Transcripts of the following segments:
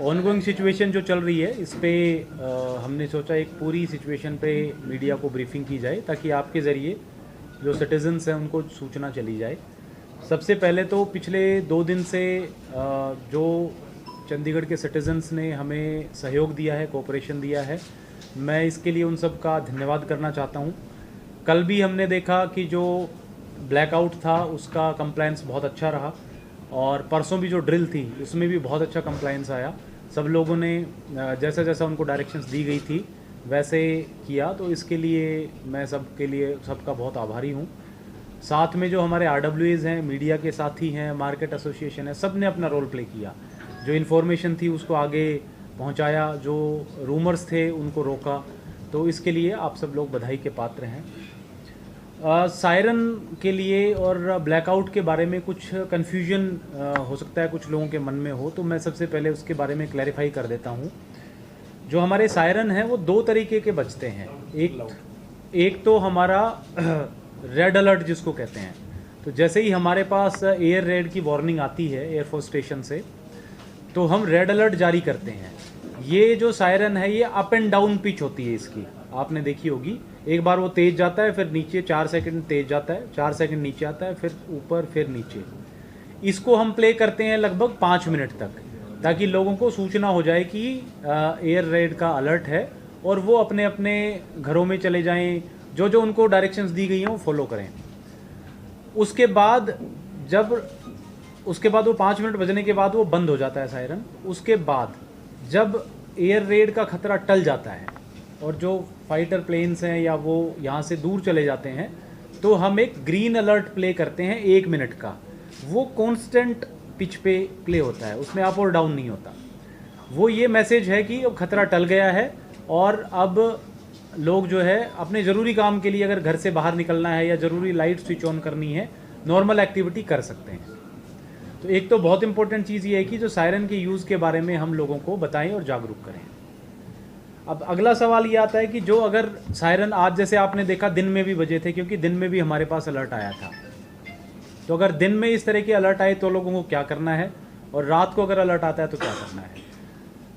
Ongoing situation जो चल रही है इस पे हमने सोचा एक पूरी सिचुएशन पे मीडिया को ब्रीफिंग की जाए ताकि आपके ज़रिए जो सिटीजन्स हैं उनको सूचना चली जाए। सबसे पहले तो पिछले 2 दिन से जो चंडीगढ़ के सिटीजन्स ने हमें सहयोग दिया है, कोऑपरेशन दिया है, मैं इसके लिए उन सब का धन्यवाद करना चाहता हूँ। कल भी हमने देखा कि जो ब्लैकआउट था उसका कंप्लायंस बहुत अच्छा रहा और परसों भी जो ड्रिल थी उसमें भी बहुत अच्छा कंप्लायंस आया। सब लोगों ने जैसा जैसा उनको डायरेक्शंस दी गई थी वैसे किया, तो इसके लिए मैं सबका बहुत आभारी हूँ। साथ में जो हमारे RWAs हैं, मीडिया के साथी हैं, मार्केट एसोसिएशन है, सब ने अपना रोल प्ले किया। जो इन्फॉर्मेशन थी उसको आगे पहुंचाया, जो रूमर्स थे उनको रोका, तो इसके लिए आप सब लोग बधाई के पात्र हैं। सायरन के लिए और ब्लैकआउट के बारे में कुछ कन्फ्यूजन हो सकता है कुछ लोगों के मन में हो, तो मैं सबसे पहले उसके बारे में क्लैरिफाई कर देता हूँ। जो हमारे सायरन हैं वो 2 तरीके के बजते हैं। एक तो हमारा रेड अलर्ट जिसको कहते हैं, तो जैसे ही हमारे पास एयर रेड की वार्निंग आती है एयरफोर्स स्टेशन से तो हम रेड अलर्ट जारी करते हैं। ये जो सायरन है ये अप एंड डाउन पिच होती है इसकी, आपने देखी होगी। एक बार वो तेज जाता है, फिर नीचे 4 सेकंड तेज जाता है, 4 सेकंड नीचे आता है, फिर ऊपर, फिर नीचे। इसको हम प्ले करते हैं लगभग 5 मिनट तक, ताकि लोगों को सूचना हो जाए कि एयर रेड का अलर्ट है और वो अपने अपने घरों में चले जाएं, जो जो उनको डायरेक्शंस दी गई हैं वो फॉलो करें। उसके बाद वो 5 मिनट बजने के बाद वो बंद हो जाता है सायरन। उसके बाद जब एयर रेड का खतरा टल जाता है और जो फाइटर प्लेन्स हैं या वो यहाँ से दूर चले जाते हैं, तो हम एक ग्रीन अलर्ट प्ले करते हैं 1 मिनट का। वो कांस्टेंट पिच पे प्ले होता है, उसमें अप और डाउन नहीं होता। वो ये मैसेज है कि अब खतरा टल गया है और अब लोग जो है अपने ज़रूरी काम के लिए अगर घर से बाहर निकलना है या ज़रूरी लाइट स्विच ऑन करनी है, नॉर्मल एक्टिविटी कर सकते हैं। तो एक तो बहुत इंपॉर्टेंट चीज़ ये है कि जो सायरन के यूज़ के बारे में हम लोगों को बताएं और जागरूक करें। अब अगला सवाल ये आता है कि जो अगर सायरन आज जैसे आपने देखा दिन में भी बजे थे, क्योंकि दिन में भी हमारे पास अलर्ट आया था, तो अगर दिन में इस तरह के अलर्ट आए तो लोगों को क्या करना है, और रात को अगर अलर्ट आता है तो क्या करना है।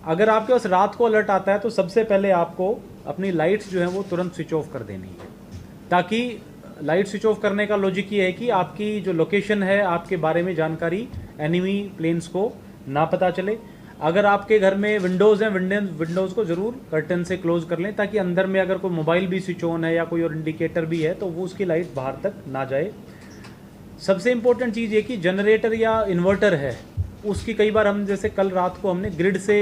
अगर आपके पास रात को अलर्ट आता है तो सबसे पहले आपको अपनी लाइट्स जो है वो तुरंत स्विच ऑफ कर देनी है, ताकि लाइट स्विच ऑफ करने का लॉजिक ये है कि आपकी जो लोकेशन है, आपके बारे में जानकारी एनिमी प्लेन्स को ना पता चले। अगर आपके घर में विंडोज़ हैं, विंडोज़ को ज़रूर कर्टन से क्लोज कर लें, ताकि अंदर में अगर कोई मोबाइल भी स्विच ऑन है या कोई और इंडिकेटर भी है तो वो उसकी लाइट बाहर तक ना जाए। सबसे इम्पोर्टेंट चीज़ ये कि जनरेटर या इन्वर्टर है उसकी, कई बार हम जैसे कल रात को हमने ग्रिड से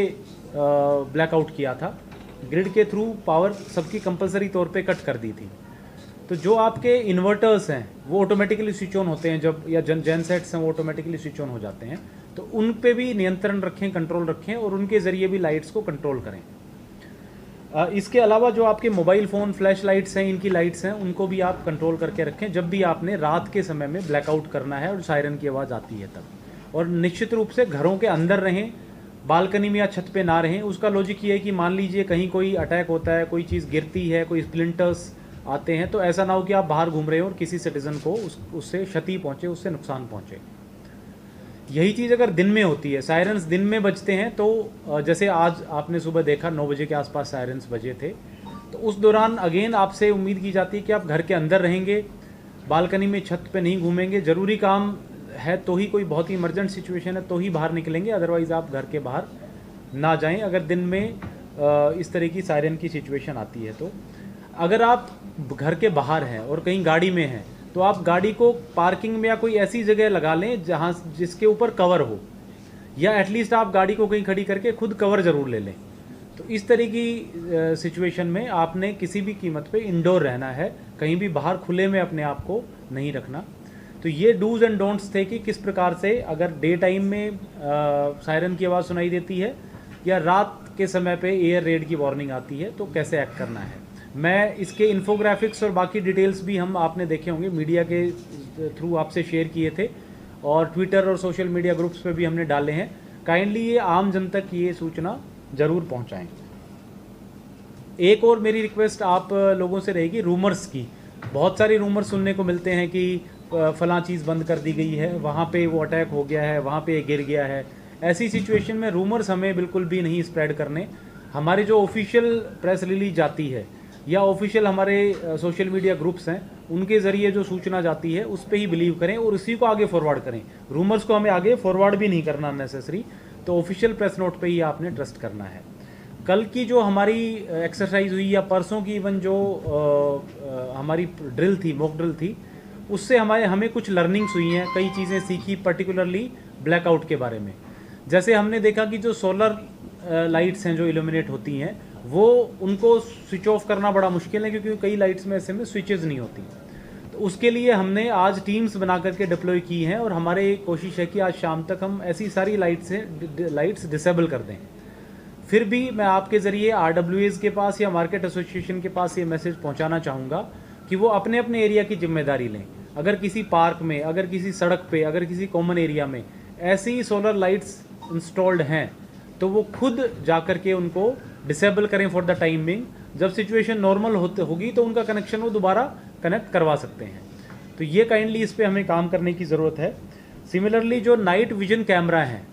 ब्लैकआउट किया था, ग्रिड के थ्रू पावर सबकी कंपलसरी तौर पे कट कर दी थी। तो जो आपके इन्वर्टर्स हैं वो ऑटोमेटिकली स्विच ऑन होते हैं जब, या जेनसेट्स हैं वो ऑटोमेटिकली स्विच ऑन हो जाते हैं, तो उन पे भी नियंत्रण रखें, कंट्रोल रखें और उनके ज़रिए भी लाइट्स को कंट्रोल करें। इसके अलावा जो आपके मोबाइल फ़ोन फ्लैश लाइट्स हैं, इनकी लाइट्स हैं, उनको भी आप कंट्रोल करके रखें जब भी आपने रात के समय में ब्लैकआउट करना है और सायरन की आवाज़ आती है तब। और निश्चित रूप से घरों के अंदर रहें, बालकनी में या छत पे ना रहें। उसका लॉजिक ये है कि मान लीजिए कहीं कोई अटैक होता है, कोई चीज़ गिरती है, कोई स्प्लिंटर्स आते हैं, तो ऐसा ना हो कि आप बाहर घूम रहे हो और किसी सिटीज़न को उससे क्षति पहुँचे, उससे नुकसान पहुँचे। यही चीज़ अगर दिन में होती है, सायरन्स दिन में बजते हैं, तो जैसे आज आपने सुबह देखा 9 बजे के आसपास सायरन्स बजे थे, तो उस दौरान अगेन आपसे उम्मीद की जाती है कि आप घर के अंदर रहेंगे, बालकनी में छत पे नहीं घूमेंगे, ज़रूरी काम है तो ही, कोई बहुत ही इमरजेंट सिचुएशन है तो ही बाहर निकलेंगे, अदरवाइज़ आप घर के बाहर ना जाएं अगर दिन में इस तरह की सायरन की सिचुएशन आती है। तो अगर आप घर के बाहर हैं और कहीं गाड़ी में हैं तो आप गाड़ी को पार्किंग में या कोई ऐसी जगह लगा लें जहाँ जिसके ऊपर कवर हो, या एटलीस्ट आप गाड़ी को कहीं खड़ी करके खुद कवर ज़रूर ले लें। तो इस तरह की सिचुएशन में आपने किसी भी कीमत पे इंडोर रहना है, कहीं भी बाहर खुले में अपने आप को नहीं रखना। तो ये डूज एंड डोंट्स थे कि किस प्रकार से अगर डे टाइम में सायरन की आवाज़ सुनाई देती है या रात के समय पे एयर रेड की वार्निंग आती है तो कैसे एक्ट करना है। मैं इसके इन्फोग्राफिक्स और बाकी डिटेल्स भी हम आपने देखे होंगे, मीडिया के थ्रू आपसे शेयर किए थे और ट्विटर और सोशल मीडिया ग्रुप्स पे भी हमने डाले हैं। काइंडली ये आम जन तक ये सूचना ज़रूर पहुंचाएं। एक और मेरी रिक्वेस्ट आप लोगों से रहेगी, रूमर्स की। बहुत सारे रूमर्स सुनने को मिलते हैं कि फलां चीज़ बंद कर दी गई है, वहाँ पे वो अटैक हो गया है, वहाँ पे गिर गया है, ऐसी सिचुएशन में रूमर्स हमें बिल्कुल भी नहीं स्प्रेड करने। हमारे जो ऑफिशियल प्रेस रिलीज जाती है या ऑफिशियल हमारे सोशल मीडिया ग्रुप्स हैं, उनके ज़रिए जो सूचना जाती है उस पर ही बिलीव करें और उसी को आगे फॉरवर्ड करें। रूमर्स को हमें आगे फॉरवर्ड भी नहीं करना नेसेसरी, तो ऑफिशियल प्रेस नोट पे ही आपने ट्रस्ट करना है। कल की जो हमारी एक्सरसाइज हुई या परसों की इवन जो हमारी ड्रिल थी, मॉक ड्रिल थी, उससे हमें कुछ लर्निंग्स हुई हैं, कई चीज़ें सीखी, पर्टिकुलरली ब्लैकआउट के बारे में। जैसे हमने देखा कि जो सोलर लाइट्स हैं जो इल्यूमिनेट होती हैं, वो उनको स्विच ऑफ करना बड़ा मुश्किल है, क्योंकि कई लाइट्स में ऐसे में स्विचेस नहीं होती। तो उसके लिए हमने आज टीम्स बना करके डिप्लॉय की हैं और हमारी कोशिश है कि आज शाम तक हम ऐसी सारी लाइट्स डिसेबल कर दें। फिर भी मैं आपके ज़रिए RWAs के पास या मार्केट एसोसिएशन के पास ये मैसेज पहुंचाना चाहूँगा कि वो अपने अपने एरिया की जिम्मेदारी लें। अगर किसी पार्क में, अगर किसी सड़क पे, अगर किसी कॉमन एरिया में ऐसी सोलर लाइट्स इंस्टॉल्ड हैं, तो वो खुद जा कर के उनको डिसेबल करें फॉर द टाइम बिंग। जब सिचुएशन नॉर्मल होगी तो उनका कनेक्शन वो दोबारा कनेक्ट करवा सकते हैं। तो ये काइंडली इस पे हमें काम करने की ज़रूरत है। सिमिलरली जो नाइट विजन कैमरा हैं,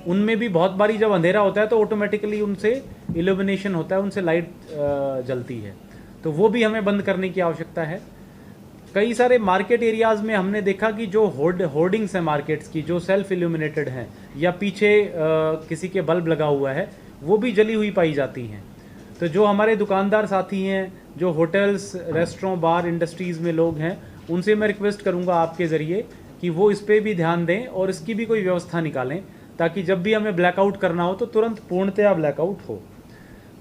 उनमें भी बहुत बारी जब अंधेरा होता है तो ऑटोमेटिकली उनसे इल्यूमिनेशन होता है, उनसे लाइट जलती है, तो वो भी हमें बंद करने की आवश्यकता है। कई सारे मार्केट एरियाज़ में हमने देखा कि जो होर्डिंग्स हैं मार्केट्स की, जो सेल्फ इल्यूमिनेटेड हैं या पीछे किसी के बल्ब लगा हुआ है, वो भी जली हुई पाई जाती हैं। तो जो हमारे दुकानदार साथी हैं, जो होटल्स, रेस्टोरेंट, बार, इंडस्ट्रीज़ में लोग हैं, उनसे मैं रिक्वेस्ट करूंगा आपके ज़रिए कि वो इस पर भी ध्यान दें और इसकी भी कोई व्यवस्था निकालें, ताकि जब भी हमें ब्लैकआउट करना हो तो तुरंत पूर्णतया ब्लैकआउट हो।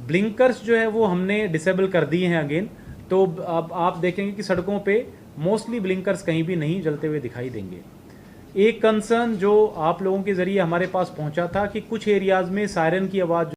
ब्लिंकर्स जो है वो हमने डिसेबल कर दिए हैं अगेन, तो अब आप देखेंगे कि सड़कों पे मोस्टली ब्लिंकर्स कहीं भी नहीं जलते हुए दिखाई देंगे। एक कंसर्न जो आप लोगों के ज़रिए हमारे पास पहुंचा था कि कुछ एरियाज़ में सायरन की आवाज़